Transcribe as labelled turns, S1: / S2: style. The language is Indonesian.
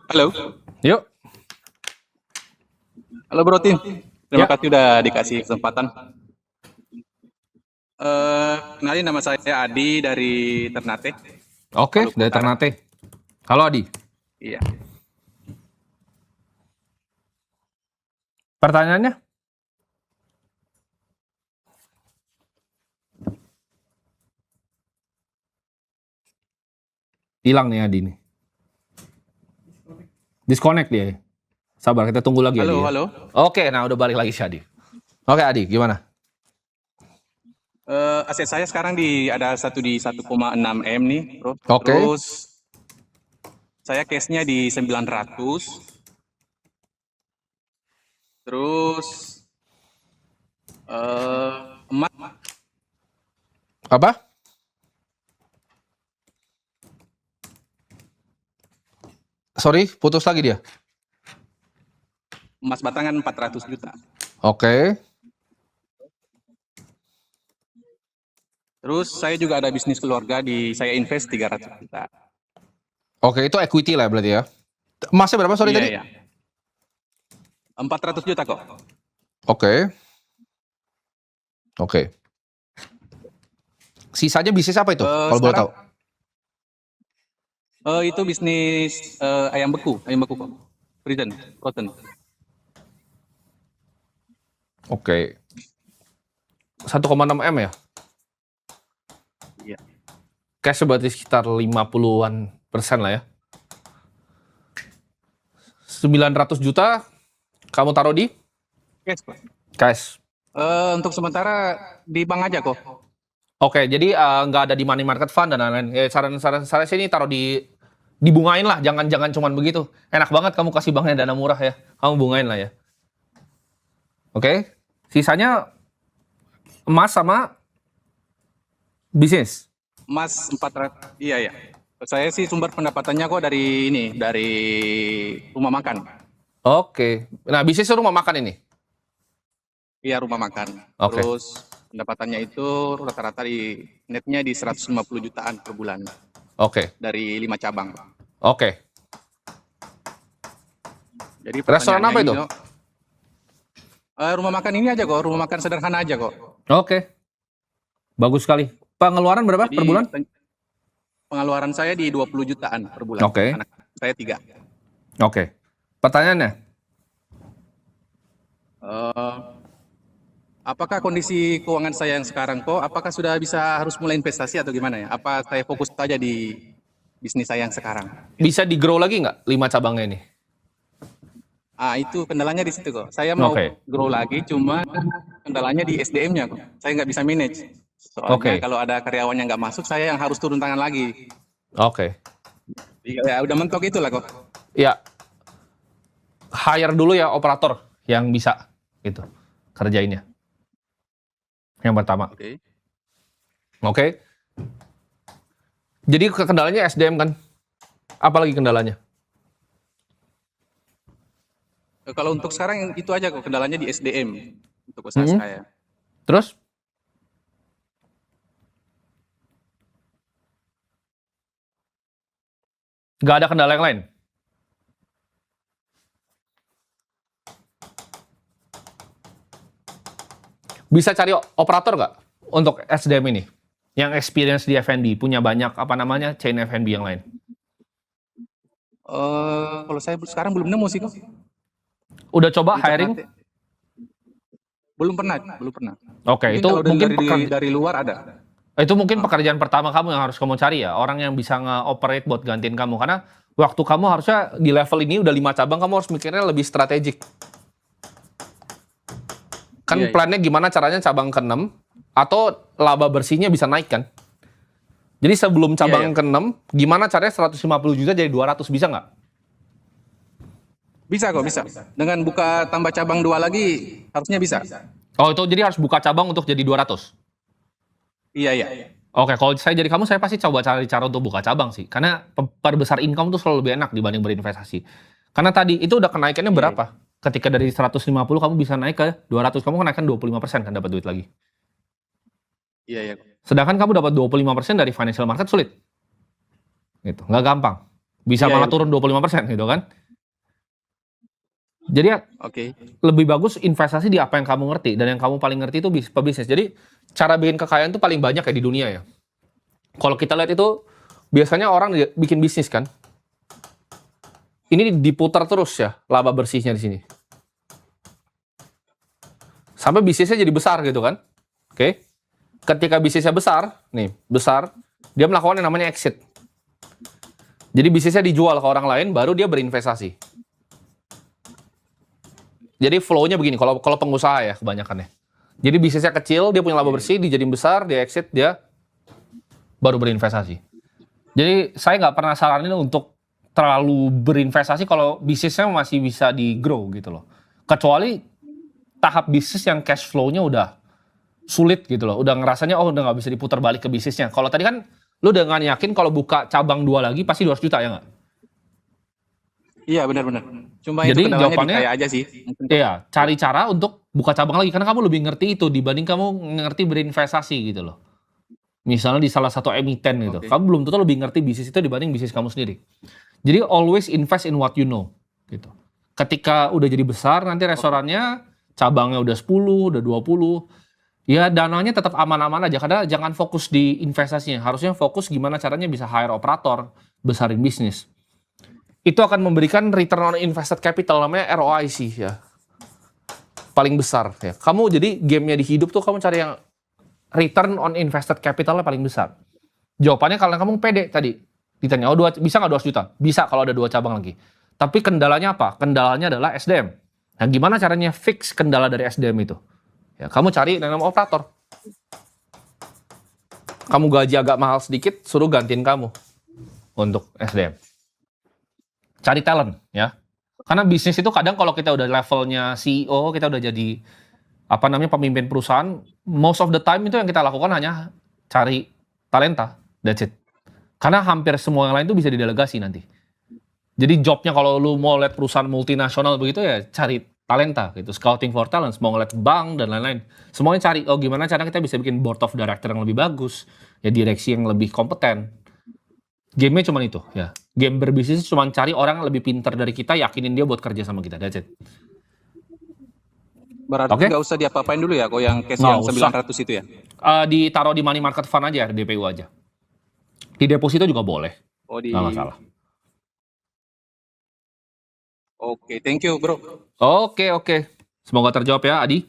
S1: Halo,
S2: Yuk,
S1: halo Bro Tim. Terima
S2: ya.
S1: kasih udah dikasih kesempatan. Kenalin nama saya Adi dari Ternate,
S2: Oke,
S1: Maluku
S2: dari
S1: Utara.
S2: Ternate. Halo Adi.
S1: Iya.
S2: Pertanyaannya? Hilang nih Adi nih. Disconnect dia. Sabar, kita tunggu lagi Adi
S1: Halo,
S2: ya.
S1: halo.
S2: Oke, nah udah balik lagi si Adi. Oke Adi, gimana?
S1: Aset saya sekarang ada satu di 1,6 M nih, Bro.
S2: Oke.
S1: Terus saya cashnya di 900. Terus emas
S2: Apa? Sorry, putus lagi dia.
S1: emas batangan 400 juta.
S2: Oke.
S1: Terus saya juga ada bisnis keluarga saya invest 300 juta.
S2: Oke, itu equity lah berarti ya. Emasnya berapa sorry
S1: Iya,
S2: tadi?
S1: iya. 400 juta kok.
S2: Oke. Oke. Sisanya bisnis apa itu? Kalau boleh tahu.
S1: Itu bisnis ayam beku kok. Frozen.
S2: Oke. 1,6 M ya?
S1: Iya.
S2: Cash berarti sekitar 50-an% lah ya. 900 juta kamu taruh di
S1: Cash, Pak.
S2: cash.
S1: Untuk sementara di bank aja kok.
S2: Oke, jadi nggak ada di money market fund dan lain-lain. Saran saya sini taruh dibungain lah, jangan cuman begitu. Enak banget kamu kasih banknya dana murah ya. Kamu bungain lah ya. Oke. Sisanya emas sama bisnis.
S1: Emas 400. Iya, ya. Saya sih sumber pendapatannya kok dari rumah makan.
S2: Oke. Nah, bisnis itu rumah makan ini.
S1: Iya, rumah makan.
S2: Oke.
S1: Terus pendapatannya itu rata-rata netnya di 150 jutaan per bulan
S2: Oke.
S1: dari 5 cabang.
S2: Oke.
S1: Jadi
S2: Restoran apa itu?
S1: Rumah makan ini aja kok, rumah makan sederhana aja kok.
S2: Oke. Bagus sekali. Pengeluaran berapa
S1: Jadi
S2: per bulan?
S1: pengeluaran saya di 20 jutaan per bulan.
S2: Oke.
S1: Anak saya 3.
S2: Oke. Pertanyaannya?
S1: Apakah kondisi keuangan saya yang sekarang kok, apakah sudah harus mulai investasi atau gimana ya? Apa saya fokus saja di bisnis saya yang sekarang?
S2: Bisa di-grow lagi nggak 5 cabangnya ini?
S1: Itu kendalanya di situ kok. Saya mau grow lagi, cuma kendalanya di SDM-nya kok. Saya nggak bisa manage. Soalnya kalau ada karyawan yang nggak masuk, saya yang harus turun tangan lagi.
S2: Oke.
S1: Ya udah mentok itulah kok.
S2: Ya. Hire dulu ya operator yang bisa gitu kerjainnya. Yang pertama. Oke. Jadi kendalanya SDM kan? Apalagi kendalanya?
S1: Kalau untuk sekarang itu aja kok kendalanya di SDM untuk usaha saya.
S2: Terus? Nggak ada kendala yang lain? Bisa cari operator nggak untuk SDM ini? Yang experience di F&B, punya banyak chain F&B yang lain?
S1: Kalau saya sekarang belum nemu sih kok.
S2: Udah coba hiring?
S1: Belum pernah.
S2: Oke, itu mungkin
S1: dari luar ada.
S2: Itu mungkin pekerjaan pertama kamu yang harus kamu cari ya, orang yang bisa nge-operate buat gantiin kamu. Karena waktu kamu harusnya di level ini udah 5 cabang, kamu harus mikirnya lebih strategik. Kan plannya gimana caranya cabang ke-6, atau laba bersihnya bisa naik kan? Jadi sebelum cabang ke-6, gimana caranya 150 juta jadi 200, bisa nggak?
S1: Bisa kok, bisa. Dengan buka tambah cabang 2 lagi, harusnya bisa.
S2: Oh, itu jadi harus buka cabang untuk jadi 200?
S1: Iya.
S2: Oke, kalau saya jadi kamu, saya pasti coba cari cara untuk buka cabang sih. Karena perbesar income tuh selalu lebih enak dibanding berinvestasi. Karena tadi itu udah kenaikannya berapa? Ketika dari 150 kamu bisa naik ke 200, kamu kenaikan 25% kan dapat duit lagi.
S1: Iya.
S2: Sedangkan kamu dapat 25% dari financial market sulit. Gitu, nggak gampang. Bisa
S1: Iya,
S2: malah
S1: iya.
S2: turun 25% gitu kan. Jadi ya
S1: Oke.
S2: lebih bagus investasi di apa yang kamu ngerti, dan yang kamu paling ngerti itu pebisnis. Jadi cara bikin kekayaan itu paling banyak ya di dunia ya. Kalau kita lihat itu biasanya orang bikin bisnis kan. Ini diputar terus ya laba bersihnya di sini. Sampai bisnisnya jadi besar gitu kan. Oke. Ketika bisnisnya besar, nih, besar, dia melakukan yang namanya exit. Jadi bisnisnya dijual ke orang lain, baru dia berinvestasi. Jadi flow-nya begini, kalau pengusaha ya kebanyakannya. Jadi bisnisnya kecil, dia punya laba bersih, dijadiin besar, dia exit, dia baru berinvestasi. Jadi saya nggak pernah saranin untuk terlalu berinvestasi kalau bisnisnya masih bisa di-grow gitu loh. Kecuali tahap bisnis yang cash flow-nya udah sulit gitu loh. Udah ngerasanya, udah nggak bisa diputar balik ke bisnisnya. Kalau tadi kan, lu dengan yakin kalau buka cabang 2 lagi, pasti 200 juta ya nggak?
S1: Iya, benar-benar. Cuma itu
S2: Jadi
S1: kendalanya di
S2: jawabannya,
S1: saya aja sih.
S2: iya, cari cara untuk buka cabang lagi. Karena kamu lebih ngerti itu dibanding kamu ngerti berinvestasi gitu loh. Misalnya di salah satu emiten gitu.
S1: Oke.
S2: Kamu belum tentu lebih ngerti bisnis itu dibanding bisnis kamu sendiri. Jadi always invest in what you know gitu. Ketika udah jadi besar, nanti restorannya cabangnya udah 10, udah 20, ya dananya tetap aman-aman aja. Karena jangan fokus di investasinya. Harusnya fokus gimana caranya bisa hire operator, besarin bisnis. Itu akan memberikan return on invested capital, namanya ROIC ya. Paling besar ya. Kamu jadi gamenya di hidup tuh kamu cari yang return on invested capitalnya paling besar. Jawabannya kalau kamu pede tadi. Ditanya, bisa nggak 200 juta? Bisa kalau ada 2 cabang lagi. Tapi kendalanya apa? Kendalanya adalah SDM. Nah, gimana caranya fix kendala dari SDM itu? Ya, kamu cari yang namanya operator. Kamu gaji agak mahal sedikit, suruh gantiin kamu untuk SDM. Cari talent ya. Karena bisnis itu kadang kalau kita udah levelnya CEO, kita udah jadi pemimpin perusahaan, most of the time itu yang kita lakukan hanya cari talenta, that's it. Karena hampir semua yang lain itu bisa didelegasi nanti. Jadi jobnya kalau lu mau lihat perusahaan multinasional begitu ya cari talenta gitu, scouting for talents, mau ngeliat bank dan lain-lain. Semuanya cari, gimana cara kita bisa bikin board of director yang lebih bagus, ya direksi yang lebih kompeten. Game-nya cuma itu ya. Game berbisnis cuma cari orang yang lebih pintar dari kita, yakinin dia buat kerja sama kita, that's it.
S1: Berarti
S2: Oke?
S1: nggak usah diapa-apain dulu ya, kok yang cash
S2: Nggak
S1: yang
S2: usah.
S1: 900 itu ya?
S2: Ditaruh di money market fund aja, DPU aja. Di deposito juga boleh,
S1: Oh,
S2: nggak masalah.
S1: Oke, thank you, bro.
S2: Oke. Semoga terjawab ya, Adi.